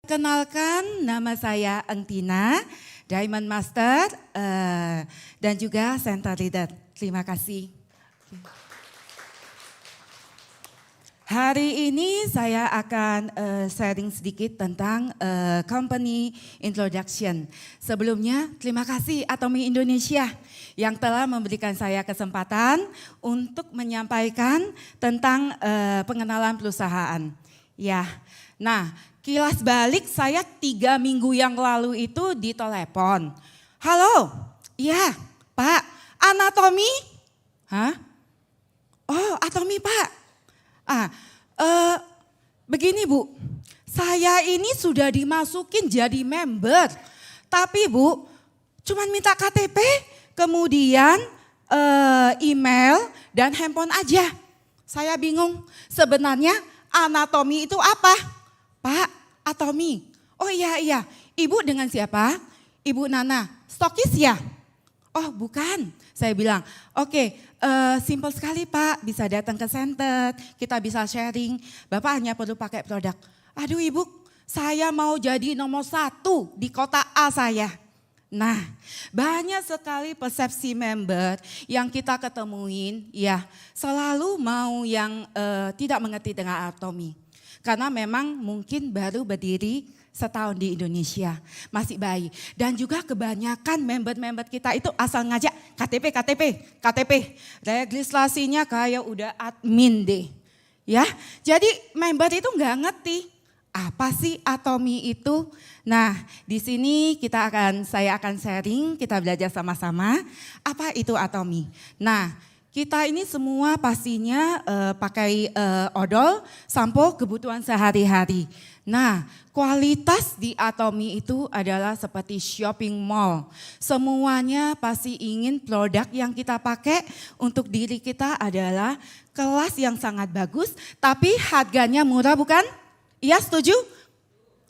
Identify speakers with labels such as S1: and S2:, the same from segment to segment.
S1: Kenalkan, nama saya Engtina, Diamond Master dan juga Center Leader. Terima kasih. Hari ini saya akan sharing sedikit tentang company introduction. Sebelumnya, terima kasih Atomi Indonesia yang telah memberikan saya kesempatan untuk menyampaikan tentang pengenalan perusahaan. Ya, nah kilas balik saya 3 minggu yang lalu itu ditelepon. Halo, iya Pak, anatomi? Hah? Oh, Atomi Pak. Begini Bu, saya ini sudah dimasukin jadi member. Tapi Bu, cuman minta KTP, kemudian email dan handphone aja. Saya bingung, sebenarnya anatomi itu apa? Pak, Atomi. Oh iya, Ibu dengan siapa? Ibu Nana, stokis ya? Oh bukan, saya bilang, oke, simple sekali Pak, bisa datang ke center, kita bisa sharing, Bapak hanya perlu pakai produk. Aduh Ibu, saya mau jadi nomor 1 di kota A saya. Nah, banyak sekali persepsi member yang kita ketemuin, ya selalu mau yang tidak mengerti dengan Atomi. Karena memang mungkin baru berdiri setahun di Indonesia, masih bayi. Dan juga kebanyakan member-member kita itu asal ngajak KTP. Registrasinya kayak udah admin deh. Ya, jadi member itu nggak ngerti apa sih Atomi itu. Nah, di sini saya akan sharing, kita belajar sama-sama apa itu Atomi. Nah, kita ini semua pastinya pakai odol, sampo kebutuhan sehari-hari. Nah, kualitas di Atomi itu adalah seperti shopping mall. Semuanya pasti ingin produk yang kita pakai untuk diri kita adalah kelas yang sangat bagus, tapi harganya murah bukan? Iya, setuju?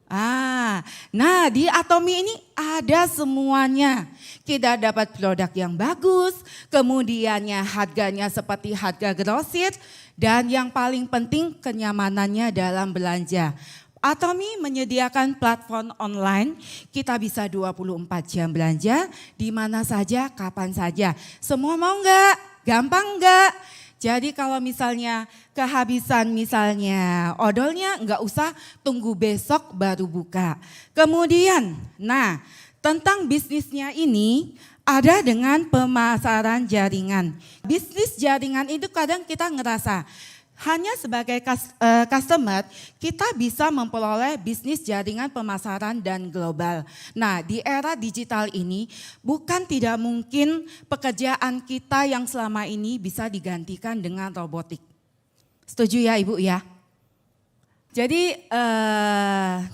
S1: Nah di Atomi ini ada semuanya. Kita dapat produk yang bagus, kemudiannya harganya seperti harga grosir, dan yang paling penting kenyamanannya dalam belanja. Atomi menyediakan platform online, kita bisa 24 jam belanja, di mana saja, kapan saja. Semua mau enggak? Gampang enggak? Jadi kalau misalnya kehabisan misalnya odolnya enggak usah tunggu besok baru buka. Kemudian, nah tentang bisnisnya ini ada dengan pemasaran jaringan. Bisnis jaringan itu kadang kita ngerasa hanya sebagai customer kita bisa memperoleh bisnis jaringan pemasaran dan global. Nah di era digital ini bukan tidak mungkin pekerjaan kita yang selama ini bisa digantikan dengan robotik. Setuju ya Ibu ya? Jadi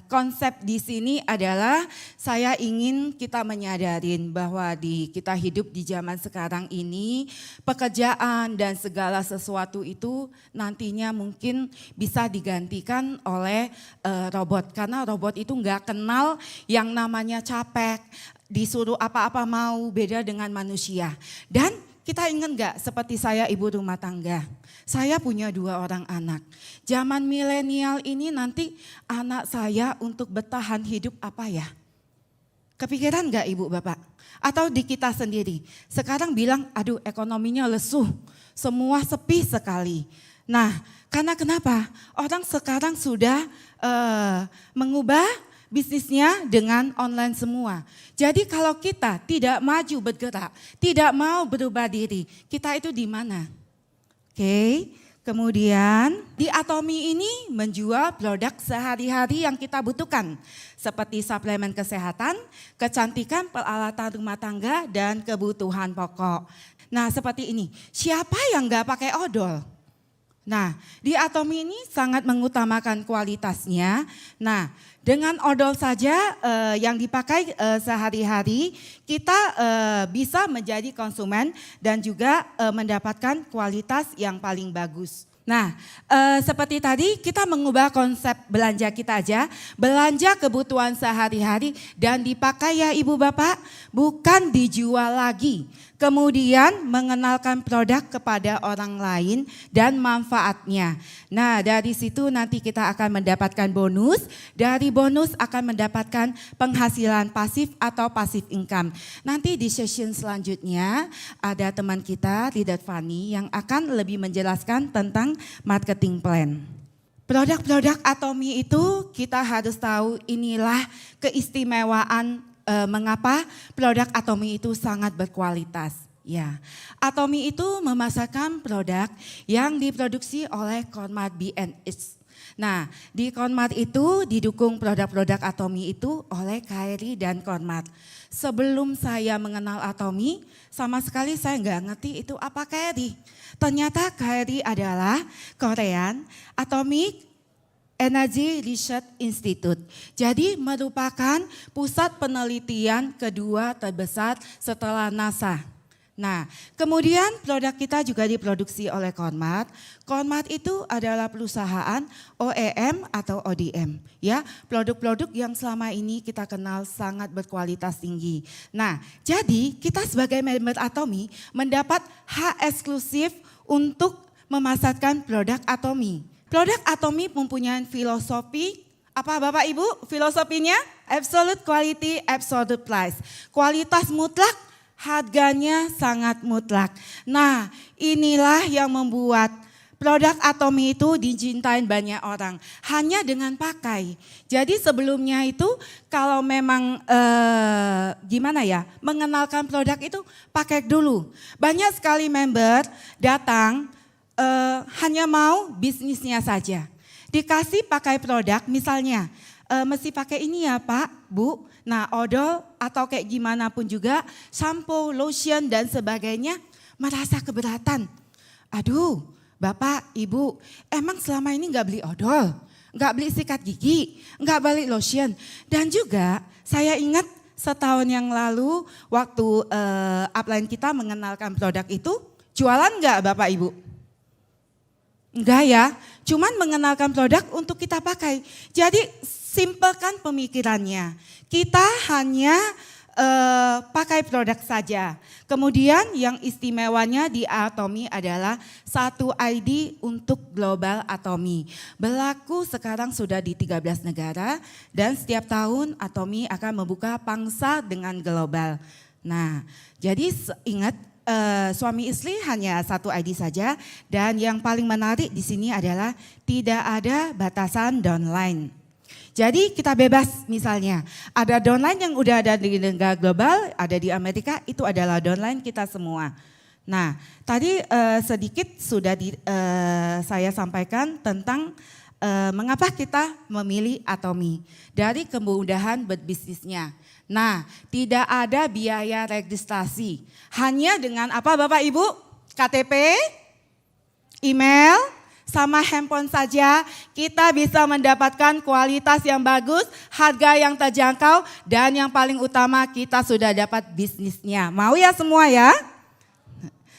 S1: konsep di sini adalah saya ingin kita menyadarin bahwa kita hidup di zaman sekarang ini pekerjaan dan segala sesuatu itu nantinya mungkin bisa digantikan oleh robot. Karena robot itu nggak kenal yang namanya capek, disuruh apa-apa mau, beda dengan manusia. Dan kita ingat nggak seperti saya ibu rumah tangga, saya punya 2 orang anak. Zaman milenial ini nanti anak saya untuk bertahan hidup apa ya? Kepikiran nggak ibu bapak? Atau di kita sendiri, sekarang bilang aduh ekonominya lesu, semua sepi sekali. Nah karena kenapa? Orang sekarang sudah mengubah bisnisnya dengan online semua. Jadi kalau kita tidak maju bergerak, tidak mau berubah diri, kita itu di mana? Oke, kemudian di Atomi ini menjual produk sehari-hari yang kita butuhkan. Seperti suplemen kesehatan, kecantikan, peralatan rumah tangga, dan kebutuhan pokok. Nah seperti ini, siapa yang gak pakai odol? Nah, di Atomi ini sangat mengutamakan kualitasnya. Nah, dengan odol saja yang dipakai sehari-hari, kita bisa menjadi konsumen dan juga mendapatkan kualitas yang paling bagus. Nah, seperti tadi kita mengubah konsep belanja kita aja, belanja kebutuhan sehari-hari dan dipakai ya Ibu Bapak, bukan dijual lagi. Kemudian mengenalkan produk kepada orang lain dan manfaatnya. Nah, dari situ nanti kita akan mendapatkan bonus, dari bonus akan mendapatkan penghasilan pasif atau passive income. Nanti di session selanjutnya ada teman kita, Leader Fanny, yang akan lebih menjelaskan tentang marketing plan. Produk-produk Atomy itu kita harus tahu inilah keistimewaan mengapa produk Atomy itu sangat berkualitas. Ya, Atomy itu memasarkan produk yang diproduksi oleh Conmart B&H. Nah, di Conmart itu didukung produk-produk Atomy itu oleh KRI dan Conmart. Sebelum saya mengenal Atomy, sama sekali saya nggak ngerti itu apa KRI. Ternyata KRI adalah Korean Atomic Energy Research Institute. Jadi merupakan pusat penelitian kedua terbesar setelah NASA. Nah, kemudian produk kita juga diproduksi oleh Conmart. Conmart itu adalah perusahaan OEM atau ODM, ya, produk-produk yang selama ini kita kenal sangat berkualitas tinggi. Nah, jadi kita sebagai member Atomy mendapat hak eksklusif untuk memasarkan produk Atomy. Produk Atomy mempunyai filosofi, apa Bapak Ibu filosofinya? Absolute quality, absolute price. Kualitas mutlak, harganya sangat mutlak. Nah, inilah yang membuat produk Atomy itu dicintai banyak orang. Hanya dengan pakai. Jadi sebelumnya itu kalau memang gimana ya, mengenalkan produk itu pakai dulu. Banyak sekali member datang hanya mau bisnisnya saja. Dikasih pakai produk misalnya, mesti pakai ini ya Pak, Bu. Nah odol atau kayak gimana pun juga, shampoo, lotion dan sebagainya, merasa keberatan. Aduh Bapak, Ibu, emang selama ini nggak beli odol, nggak beli sikat gigi, nggak beli lotion. Dan juga saya ingat setahun yang lalu waktu upline kita mengenalkan produk itu, jualan nggak Bapak Ibu? Enggak ya, cuman mengenalkan produk untuk kita pakai. Jadi simpelkan pemikirannya. Kita hanya pakai produk saja. Kemudian yang istimewanya di Atomy adalah satu ID untuk Global Atomy. Berlaku sekarang sudah di 13 negara dan setiap tahun Atomy akan membuka pangsa dengan global. Nah, jadi ingat suami istri hanya satu ID saja dan yang paling menarik di sini adalah tidak ada batasan downline. Jadi kita bebas misalnya ada downline yang udah ada di negara global, ada di Amerika, itu adalah downline kita semua. Nah tadi sedikit sudah saya sampaikan tentang mengapa kita memilih Atomy dari kemudahan berbisnisnya. Nah, tidak ada biaya registrasi. Hanya dengan apa Bapak Ibu? KTP, email, sama handphone saja kita bisa mendapatkan kualitas yang bagus, harga yang terjangkau, dan yang paling utama kita sudah dapat bisnisnya. Mau ya semua ya?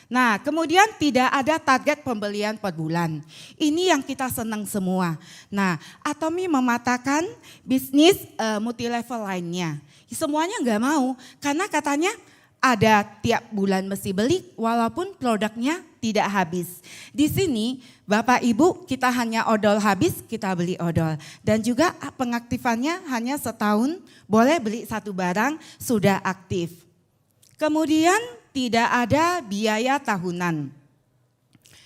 S1: Nah, kemudian tidak ada target pembelian per bulan. Ini yang kita senang semua. Nah, Atomy mematakan bisnis multi level lainnya. Semuanya nggak mau karena katanya ada tiap bulan mesti beli walaupun produknya tidak habis. Di sini Bapak Ibu kita hanya odol habis kita beli odol. Dan juga pengaktifannya hanya setahun boleh beli satu barang sudah aktif. Kemudian tidak ada biaya tahunan.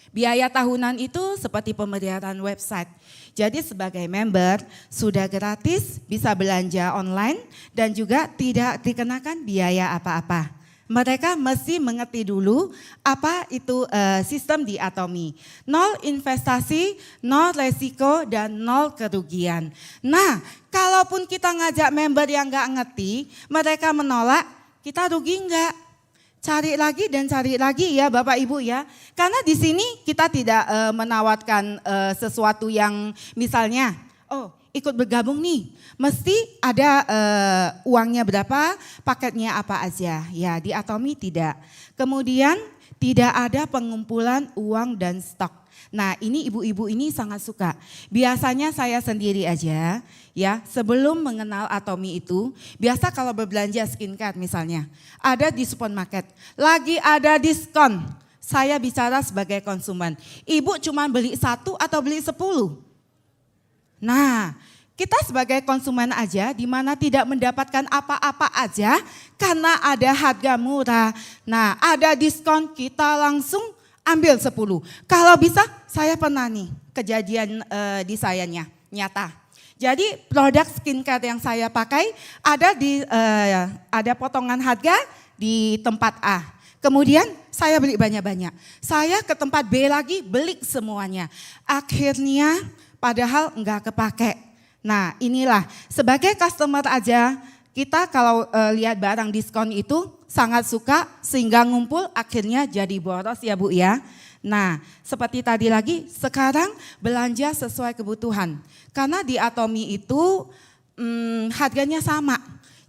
S1: Biaya tahunan itu seperti pemeliharaan website. Jadi sebagai member sudah gratis, bisa belanja online dan juga tidak dikenakan biaya apa-apa. Mereka mesti mengerti dulu apa itu sistem di Atomy. Nol investasi, nol resiko dan nol kerugian. Nah, kalaupun kita ngajak member yang nggak ngerti, mereka menolak, kita rugi enggak? Cari lagi dan cari lagi ya Bapak Ibu ya. Karena di sini kita tidak menawarkan sesuatu yang misalnya, oh ikut bergabung nih, mesti ada uangnya berapa, paketnya apa aja. Ya di Atomy tidak. Kemudian tidak ada pengumpulan uang dan stok. Nah ini ibu-ibu ini sangat suka. Biasanya saya sendiri aja ya sebelum mengenal Atomy itu, biasa kalau berbelanja skincare misalnya, ada di supermarket, lagi ada diskon. Saya bicara sebagai konsumen, ibu cuma beli 1 atau beli 10? Nah kita sebagai konsumen aja di mana tidak mendapatkan apa-apa aja karena ada harga murah. Nah ada diskon kita langsung ambil 10. Kalau bisa saya pernah nih kejadian di sayanya nyata. Jadi produk skincare yang saya pakai ada potongan harga di tempat A. Kemudian saya beli banyak-banyak. Saya ke tempat B lagi beli semuanya. Akhirnya padahal enggak kepake. Nah inilah sebagai customer aja kita kalau lihat barang diskon itu sangat suka sehingga ngumpul akhirnya jadi boros ya Bu ya. Nah seperti tadi lagi sekarang belanja sesuai kebutuhan. Karena di Atomy itu harganya sama.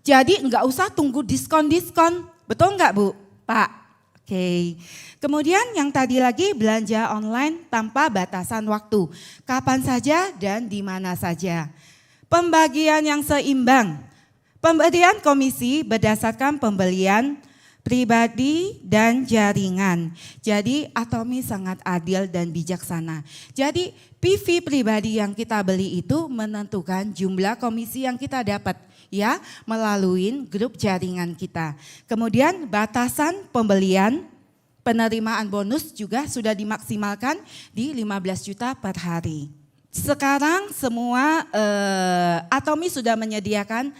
S1: Jadi enggak usah tunggu diskon-diskon. Betul enggak Bu? Pak? Oke. Kemudian yang tadi lagi belanja online tanpa batasan waktu. Kapan saja dan di mana saja. Pembagian yang seimbang. Pemberian komisi berdasarkan pembelian pribadi dan jaringan. Jadi Atomy sangat adil dan bijaksana. Jadi PV pribadi yang kita beli itu menentukan jumlah komisi yang kita dapat ya melalui grup jaringan kita. Kemudian batasan pembelian penerimaan bonus juga sudah dimaksimalkan di 15 juta per hari. Sekarang semua Atomy sudah menyediakan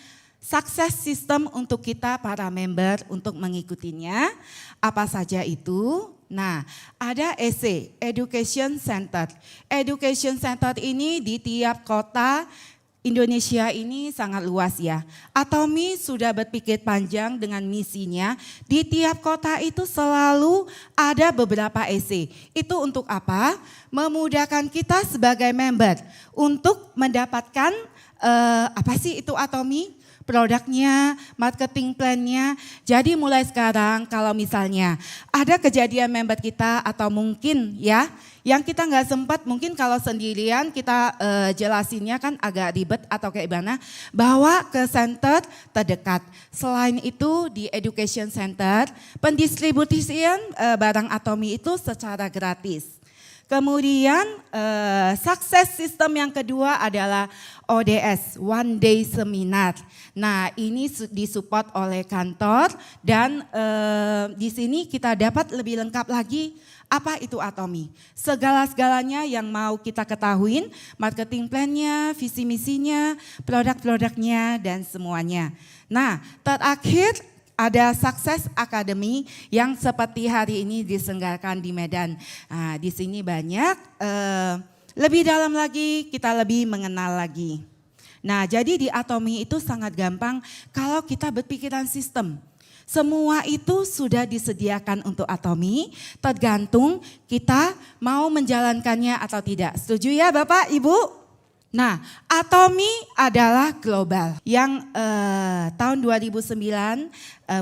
S1: sukses system untuk kita para member untuk mengikutinya. Apa saja itu? Nah, ada EC, Education Center. Education Center ini di tiap kota Indonesia ini sangat luas ya. Atomy sudah berpikir panjang dengan misinya. Di tiap kota itu selalu ada beberapa EC. Itu untuk apa? Memudahkan kita sebagai member untuk mendapatkan apa sih itu Atomy? Produknya, marketing plan-nya. Jadi mulai sekarang kalau misalnya ada kejadian member kita atau mungkin ya yang kita nggak sempat mungkin kalau sendirian kita jelasinnya kan agak ribet atau kayak gimana, bawa ke center terdekat. Selain itu di Education Center pendistribusian barang Atomy itu secara gratis. Kemudian sukses sistem yang kedua adalah ODS, One Day Seminar. Nah ini disupport oleh kantor dan di sini kita dapat lebih lengkap lagi apa itu Atomy. Segala-segalanya yang mau kita ketahuin, marketing plan-nya, visi misinya, produk-produknya dan semuanya. Nah terakhir ada Sukses Academy yang seperti hari ini diselenggarakan di Medan. Nah, di sini banyak, lebih dalam lagi kita lebih mengenal lagi. Nah jadi di Atomy itu sangat gampang kalau kita berpikiran sistem. Semua itu sudah disediakan untuk Atomy, tergantung kita mau menjalankannya atau tidak. Setuju ya Bapak, Ibu? Nah, Atomy adalah global yang tahun 2009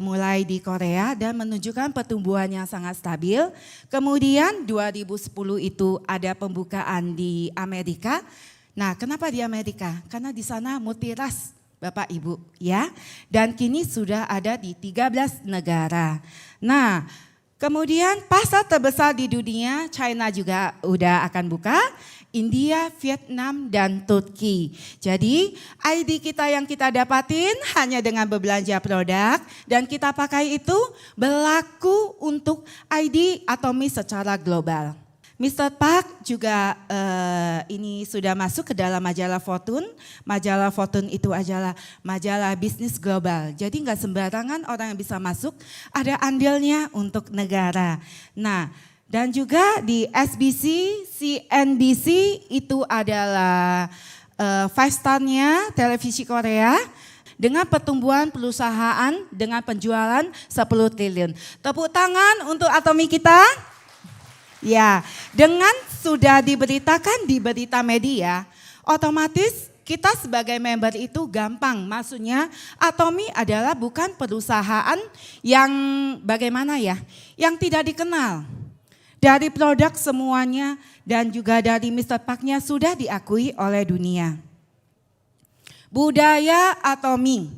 S1: mulai di Korea dan menunjukkan pertumbuhan yang sangat stabil. Kemudian 2010 itu ada pembukaan di Amerika. Nah, kenapa di Amerika? Karena di sana multiras Bapak Ibu ya. Dan kini sudah ada di 13 negara. Nah, kemudian pasar terbesar di dunia China juga udah akan buka. India, Vietnam, dan Turki. Jadi ID kita yang kita dapatin hanya dengan berbelanja produk dan kita pakai itu berlaku untuk ID Atomy secara global. Mr. Park juga ini sudah masuk ke dalam majalah Fortune. Majalah Fortune itu adalah majalah bisnis global. Jadi nggak sembarangan orang yang bisa masuk, ada andilnya untuk negara. Nah, dan juga di SBC, CNBC itu adalah 5-star-nya televisi Korea dengan pertumbuhan perusahaan dengan penjualan 10 triliun. Tepuk tangan untuk Atomy kita. Ya, dengan sudah diberitakan di berita media, otomatis kita sebagai member itu gampang. Maksudnya Atomy adalah bukan perusahaan yang bagaimana ya, yang tidak dikenal. Dari produk semuanya dan juga dari Mr. Parknya sudah diakui oleh dunia. Budaya atomi.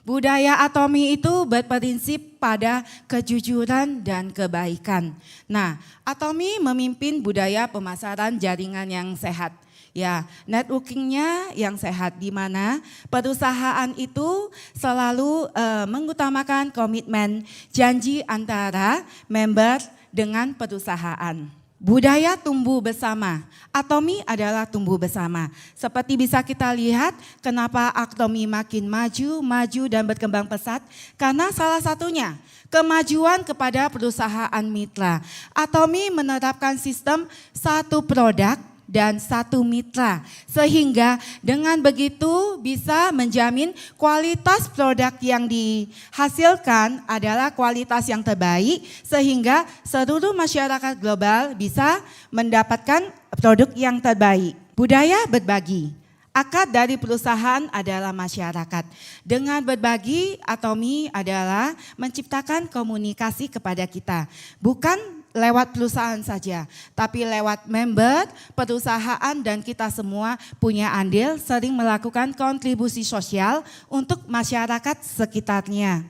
S1: Budaya atomi itu berprinsip pada kejujuran dan kebaikan. Nah, atomi memimpin budaya pemasaran jaringan yang sehat. Ya, networkingnya yang sehat, di mana perusahaan itu selalu mengutamakan komitmen janji antara member dengan perusahaan. Budaya tumbuh bersama, atomi adalah tumbuh bersama. Seperti bisa kita lihat kenapa atomi makin maju dan berkembang pesat, karena salah satunya kemajuan kepada perusahaan mitra. Atomi menerapkan sistem satu produk dan satu mitra, sehingga dengan begitu bisa menjamin kualitas produk yang dihasilkan adalah kualitas yang terbaik, sehingga seluruh masyarakat global bisa mendapatkan produk yang terbaik. Budaya berbagi. Akar dari perusahaan adalah masyarakat. Dengan berbagi, atomi adalah menciptakan komunikasi kepada kita, bukan lewat perusahaan saja, tapi lewat member, perusahaan, dan kita semua punya andil sering melakukan kontribusi sosial untuk masyarakat sekitarnya.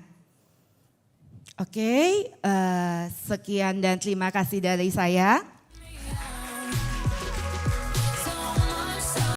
S1: Oke, sekian dan terima kasih dari saya.